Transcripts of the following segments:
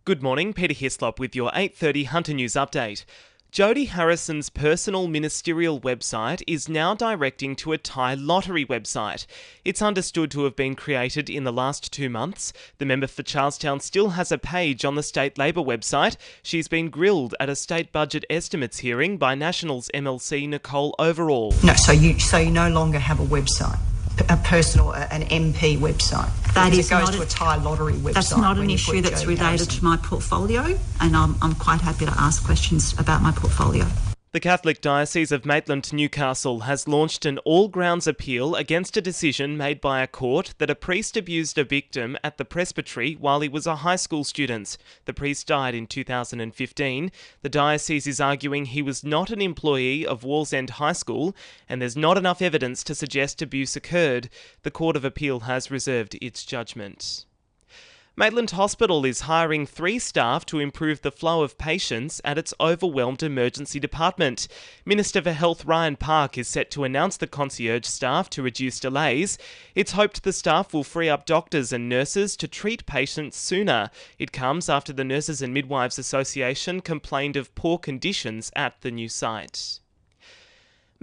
Good morning, Peter Hyslop with your 8:30 Hunter News update. Jodie Harrison's personal ministerial website is now directing to a Thai lottery website. It's understood to have been created in the last 2 months. The member for Charlestown still has a page on the State Labor website. She's been grilled at a state budget estimates hearing by Nationals MLC Nicole Overall. No, so you no longer have a website, a personal, an MP website. That it goes to a Thai lottery website. That's not an issue that's related to my portfolio, and I'm quite happy to ask questions about my portfolio. The Catholic Diocese of Maitland-Newcastle has launched an all-grounds appeal against a decision made by a court that a priest abused a victim at the presbytery while he was a high school student. The priest died in 2015. The diocese is arguing he was not an employee of Wallsend High School and there's not enough evidence to suggest abuse occurred. The Court of Appeal has reserved its judgment. Maitland Hospital is hiring 3 staff to improve the flow of patients at its overwhelmed emergency department. Minister for Health Ryan Park is set to announce the concierge staff to reduce delays. It's hoped the staff will free up doctors and nurses to treat patients sooner. It comes after the Nurses and Midwives Association complained of poor conditions at the new site.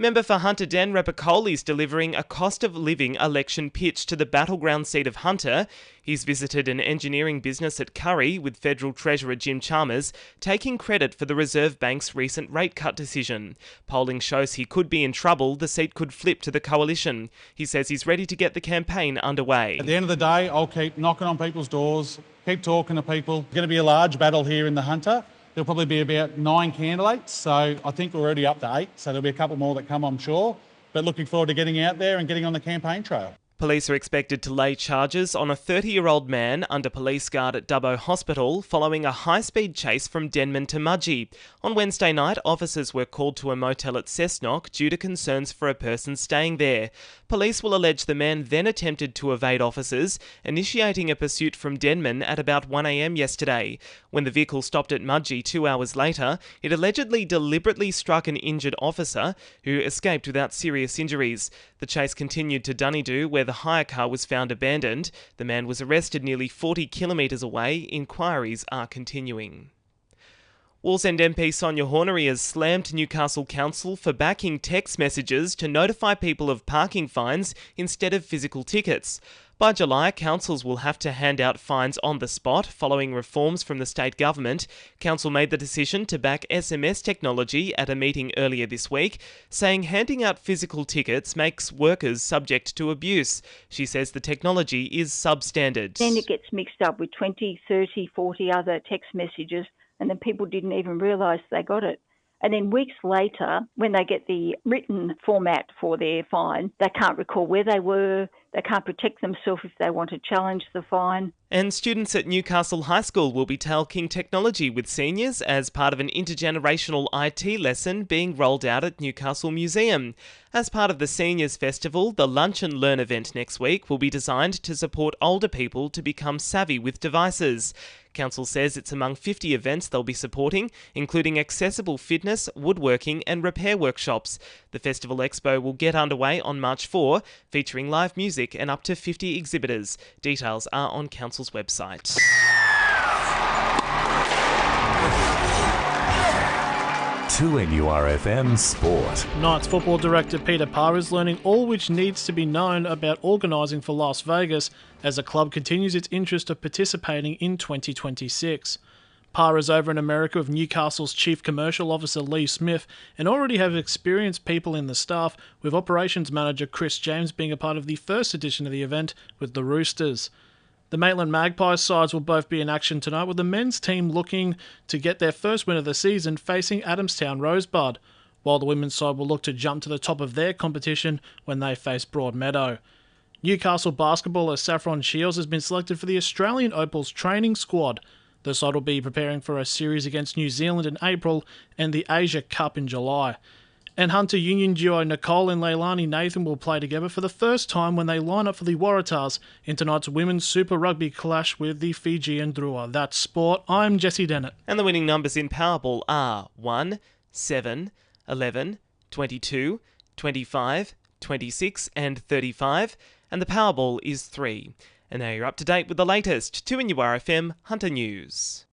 Member for Hunter Dan Repicoli is delivering a cost of living election pitch to the battleground seat of Hunter. He's visited an engineering business at Curry with Federal Treasurer Jim Chalmers, taking credit for the Reserve Bank's recent rate cut decision. Polling shows he could be in trouble. The seat could flip to the coalition. He says he's ready to get the campaign underway. At the end of the day, I'll keep knocking on people's doors, keep talking to people. It's going to be a large battle here in the Hunter. There'll probably be about 9 candidates, so I think we're already up to 8, so there'll be a couple more that come, I'm sure. But looking forward to getting out there and getting on the campaign trail. Police are expected to lay charges on a 30-year-old man under police guard at Dubbo Hospital following a high-speed chase from Denman to Mudgee. On Wednesday night, officers were called to a motel at Cessnock due to concerns for a person staying there. Police will allege the man then attempted to evade officers, initiating a pursuit from Denman at about 1 a.m. yesterday. When the vehicle stopped at Mudgee 2 hours later, it allegedly deliberately struck an injured officer who escaped without serious injuries. The chase continued to Dunedoo, where the hire car was found abandoned. The man was arrested nearly 40 kilometres away. Inquiries are continuing. Wallsend MP Sonia Hornery has slammed Newcastle Council for backing text messages to notify people of parking fines instead of physical tickets. By July, councils will have to hand out fines on the spot following reforms from the state government. Council made the decision to back SMS technology at a meeting earlier this week, saying handing out physical tickets makes workers subject to abuse. She says the technology is substandard. Then it gets mixed up with 20, 30, 40 other text messages, and then people didn't even realise they got it. And then weeks later, when they get the written format for their fine, they can't recall where they were, they can't protect themselves if they want to challenge the fine. And students at Newcastle High School will be talking technology with seniors as part of an intergenerational IT lesson being rolled out at Newcastle Museum. As part of the Seniors Festival, the Lunch and Learn event next week will be designed to support older people to become savvy with devices. Council says it's among 50 events they'll be supporting, including accessible fitness, woodworking and repair workshops. The Festival Expo will get underway on March 4, featuring live music and up to 50 exhibitors. Details are on Council's website. To NURFM Sport. Knights football director Peter Parr is learning all which needs to be known about organising for Las Vegas as the club continues its interest of participating in 2026. Parr is over in America with Newcastle's Chief Commercial Officer Lee Smith and already have experienced people in the staff, with Operations Manager Chris James being a part of the first edition of the event with the Roosters. The Maitland Magpies sides will both be in action tonight, with the men's team looking to get their first win of the season facing Adamstown Rosebud, while the women's side will look to jump to the top of their competition when they face Broadmeadow. Newcastle basketballer Saffron Shields has been selected for the Australian Opals training squad. The side will be preparing for a series against New Zealand in April and the Asia Cup in July. And Hunter Union duo Nicole and Leilani Nathan will play together for the first time when they line up for the Waratahs in tonight's Women's Super Rugby clash with the Fijian Drua. That's sport. I'm Jessie Dennett. And the winning numbers in Powerball are 1, 7, 11, 22, 25, 26 and 35. And the Powerball is 3. And now you're up to date with the latest 2NURFM Hunter News.